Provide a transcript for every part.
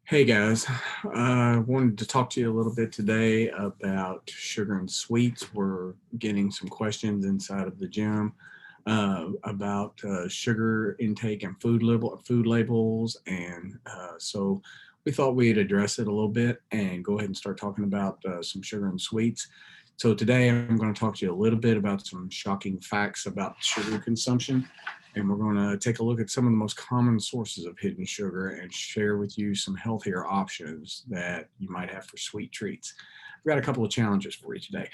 Hey guys, I wanted to talk to you a little bit today about sugar and sweets. We're getting some questions inside of the gym about sugar intake and food labels, and so we thought we'd address it a little bit and go ahead and start talking about some sugar and sweets. So today I'm going to talk to you a little bit about some shocking facts about sugar consumption, and we're going to take a look at some of the most common sources of hidden sugar and share with you some healthier options that you might have for sweet treats. I've got a couple of challenges for you today.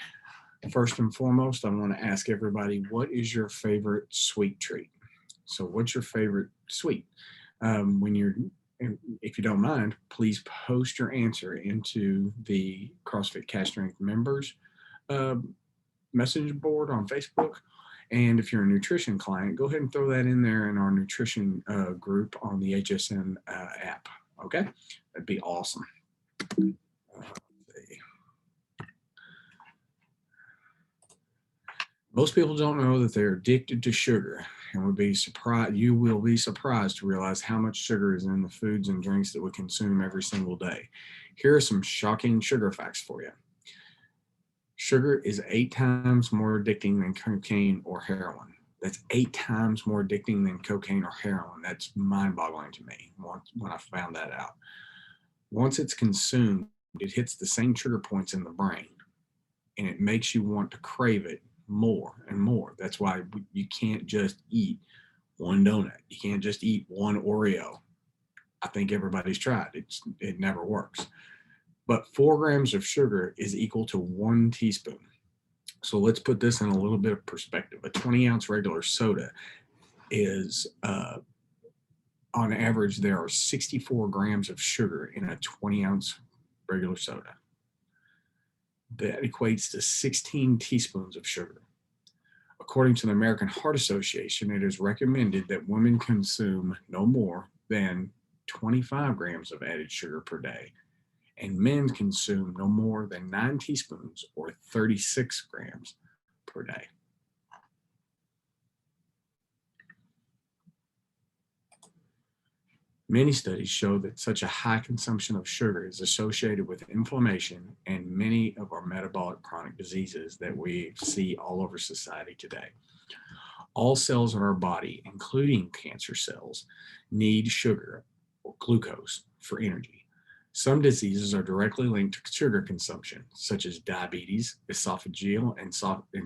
First and foremost, I want to ask everybody, what is your favorite sweet treat? So, what's your favorite sweet? When you're, if you don't mind, please post your answer into the CrossFit Cash Strength members uh, message board on Facebook. And if you're a nutrition client, go ahead and throw that in there in our nutrition group on the HSN app. Okay, that'd be awesome. Most people don't know that they're addicted to sugar, and would be surprised. You will be surprised to realize how much sugar is in the foods and drinks that we consume every single day. Here are some shocking sugar facts for you. Sugar is 8 times more addicting than cocaine or heroin. That's 8 times more addicting than cocaine or heroin. That's mind-boggling to me when I found that out. Once it's consumed, it hits the same trigger points in the brain, and it makes you want to crave it more and more. That's why you can't just eat one donut. You can't just eat one Oreo. I think everybody's tried. It never works. But 4 grams of sugar is equal to 1 teaspoon. So let's put this in a little bit of perspective. A 20-ounce regular soda is, on average, there are 64 grams of sugar in a 20-ounce regular soda. That equates to 16 teaspoons of sugar. According to the American Heart Association, it is recommended that women consume no more than 25 grams of added sugar per day, and men consume no more than 9 teaspoons or 36 grams per day. Many studies show that such a high consumption of sugar is associated with inflammation and many of our metabolic chronic diseases that we see all over society today. All cells in our body, including cancer cells, need sugar or glucose for energy. Some diseases are directly linked to sugar consumption, such as diabetes, esophageal and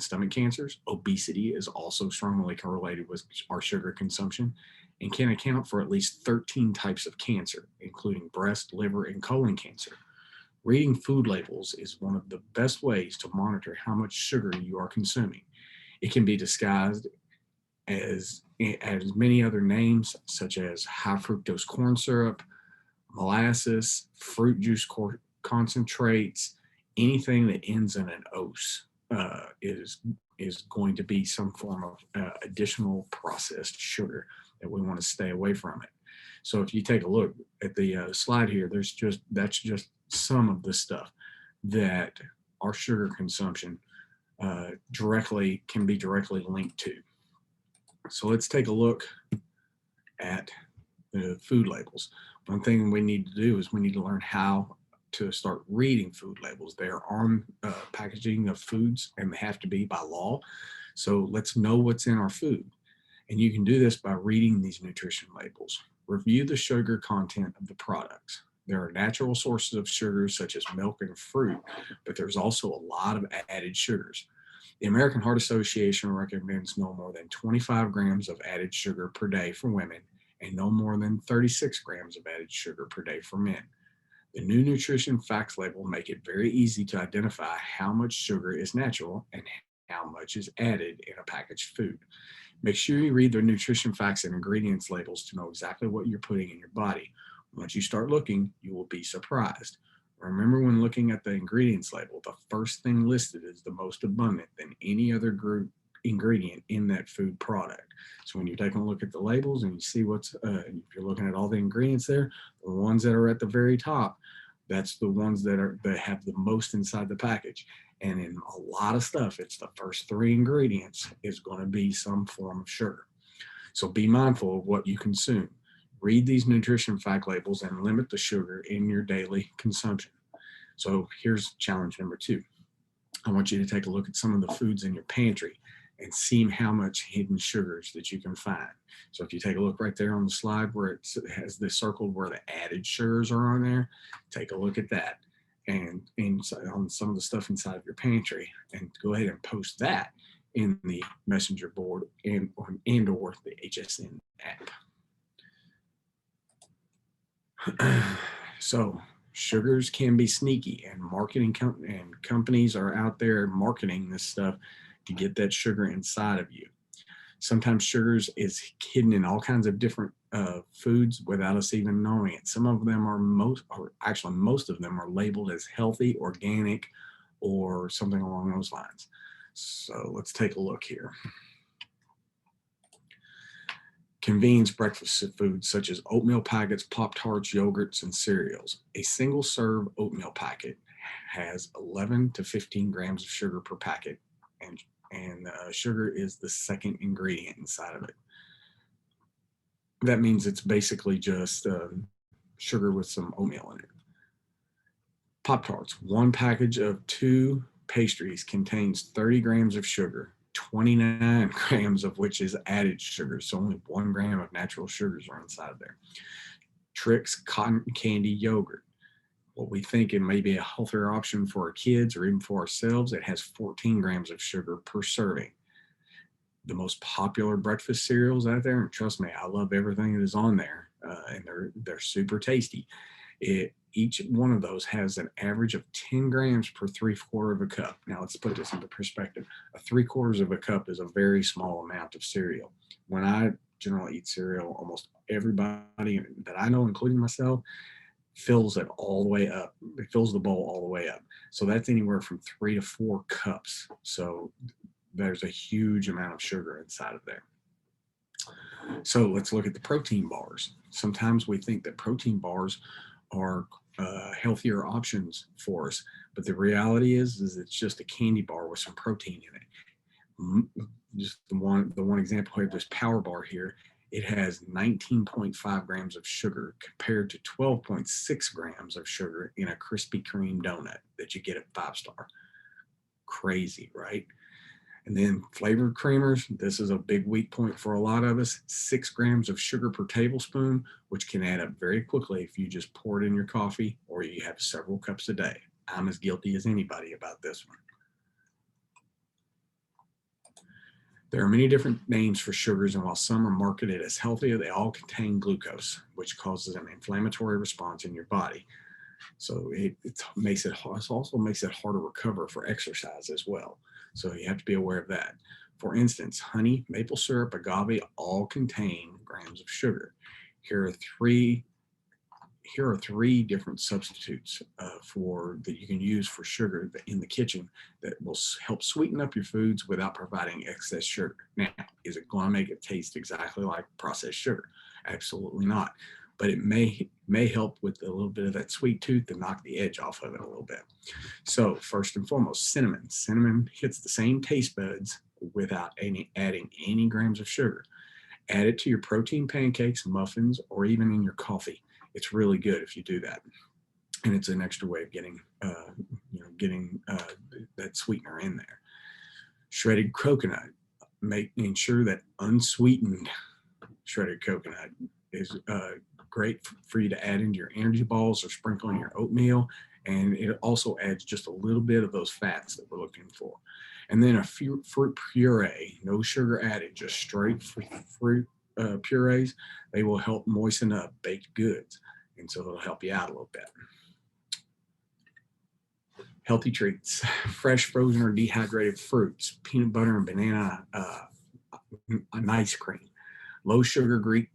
stomach cancers. Obesity is also strongly correlated with our sugar consumption and can account for at least 13 types of cancer, including breast, liver, and colon cancer. Reading food labels is one of the best ways to monitor how much sugar you are consuming. It can be disguised as many other names, such as high fructose corn syrup, molasses, fruit juice concentrates. Anything that ends in an ose is going to be some form of additional processed sugar that we want to stay away from it. So if you take a look at the slide here, that's just some of the stuff that our sugar consumption directly can be directly linked to. So let's take a look at the food labels. One thing we need to do is we need to learn how to start reading food labels. They are on packaging of foods and they have to be by law. So let's know what's in our food. And you can do this by reading these nutrition labels. Review the sugar content of the products. There are natural sources of sugars such as milk and fruit, but there's also a lot of added sugars. The American Heart Association recommends no more than 25 grams of added sugar per day for women and no more than 36 grams of added sugar per day for men. The new nutrition facts label make it very easy to identify how much sugar is natural and how much is added in a packaged food. Make sure you read the nutrition facts and ingredients labels to know exactly what you're putting in your body. Once you start looking, you will be surprised. Remember, when looking at the ingredients label, the first thing listed is the most abundant than any other group ingredient in that food product. So when you're taking a look at the labels and you see if you're looking at all the ingredients there, the ones that are at the very top, that's the ones that have the most inside the package. And in a lot of stuff, it's the first 3 ingredients is going to be some form of sugar. So be mindful of what you consume. Read these nutrition fact labels and limit the sugar in your daily consumption. So here's challenge number 2. I want you to take a look at some of the foods in your pantry and see how much hidden sugars that you can find. So if you take a look right there on the slide where it has this circled where the added sugars are on there, take a look at that and on some of the stuff inside of your pantry, and go ahead and post that in the messenger board and or the HSN app. So sugars can be sneaky, and companies are out there marketing this stuff to get that sugar inside of you. Sometimes sugars is hidden in all kinds of different foods without us even knowing it. Some of them are most of them are labeled as healthy, organic, or something along those lines. So let's take a look here. Convenience breakfast foods such as oatmeal packets, Pop-Tarts, yogurts, and cereals. A single serve oatmeal packet has 11 to 15 grams of sugar per packet, and sugar is the second ingredient inside of it. That means it's basically just sugar with some oatmeal in it. Pop-Tarts, one package of 2 pastries contains 30 grams of sugar, 29 grams of which is added sugar. So only 1 gram of natural sugars are inside of there. Trix cotton candy yogurt. What we think it may be a healthier option for our kids or even for ourselves, it has 14 grams of sugar per serving. The most popular breakfast cereals out there, and trust me, I love everything that is on there, and they're super tasty. Each one of those has an average of 10 grams per 3/4 of a cup. Now let's put this into perspective. A 3/4 of a cup is a very small amount of cereal. When I generally eat cereal, almost everybody that I know, including myself, fills it all the way up. It fills the bowl all the way up. So that's anywhere from 3 to 4 cups. So there's a huge amount of sugar inside of there. So let's look at the protein bars. Sometimes we think that protein bars are healthier options for us, but the reality is it's just a candy bar with some protein in it. Just the one example here, this power bar here, it has 19.5 grams of sugar compared to 12.6 grams of sugar in a Krispy Kreme donut that you get at 5-Star. Crazy, right? And then flavored creamers, this is a big weak point for a lot of us. 6 grams of sugar per tablespoon, which can add up very quickly if you just pour it in your coffee or you have several cups a day. I'm as guilty as anybody about this one. There are many different names for sugars, and while some are marketed as healthy, they all contain glucose, which causes an inflammatory response in your body. So it also makes it hard to recover for exercise as well. So you have to be aware of that. For instance, honey, maple syrup, agave all contain grams of sugar. Here are three different substitutes that you can use for sugar in the kitchen that will help sweeten up your foods without providing excess sugar. Now, is it going to make it taste exactly like processed sugar? Absolutely not. But it may help with a little bit of that sweet tooth to knock the edge off of it a little bit. So first and foremost, cinnamon. Cinnamon hits the same taste buds without adding any grams of sugar. Add it to your protein pancakes, muffins, or even in your coffee. It's really good if you do that. And it's an extra way of getting that sweetener in there. Shredded coconut. Making sure that unsweetened shredded coconut is great for you to add into your energy balls or sprinkle in your oatmeal. And it also adds just a little bit of those fats that we're looking for. And then a fruit puree, no sugar added, just straight fruit purees. They will help moisten up baked goods. And so it'll help you out a little bit. Healthy treats, fresh, frozen, or dehydrated fruits, peanut butter and banana ice cream, low sugar Greek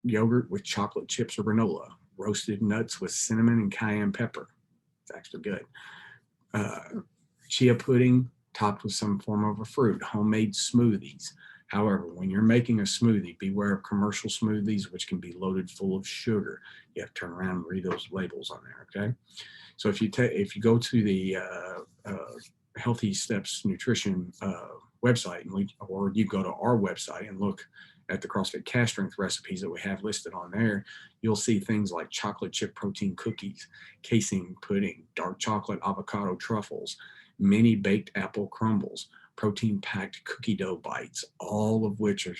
yogurt with chocolate chips or granola, roasted nuts with cinnamon and cayenne pepper. It's actually good. Chia pudding topped with some form of a fruit, homemade smoothies. However, when you're making a smoothie, beware of commercial smoothies, which can be loaded full of sugar. You have to turn around and read those labels on there, okay? So if you go to the Healthy Steps Nutrition website, or you go to our website and look at the CrossFit Cast Strength recipes that we have listed on there, you'll see things like chocolate chip protein cookies, casein pudding, dark chocolate avocado truffles, mini baked apple crumbles, protein packed cookie dough bites, all of which are,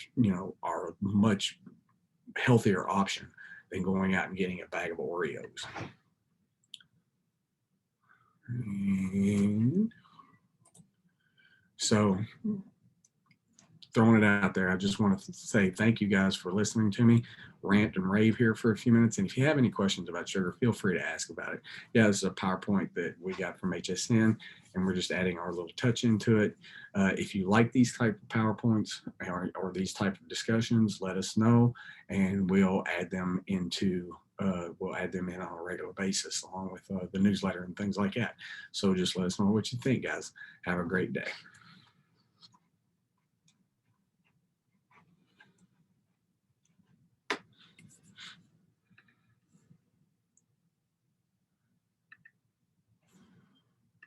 are a much healthier option than going out and getting a bag of Oreos. And so, throwing it out there, I just want to say thank you guys for listening to me rant and rave here for a few minutes. And if you have any questions about sugar, feel free to ask about it. Yeah, this is a PowerPoint that we got from HSN, and we're just adding our little touch into it. If you like these type of PowerPoints or these type of discussions, let us know, and we'll add them into we'll add them in on a regular basis along with the newsletter and things like that. So just let us know what you think, guys. Have a great day.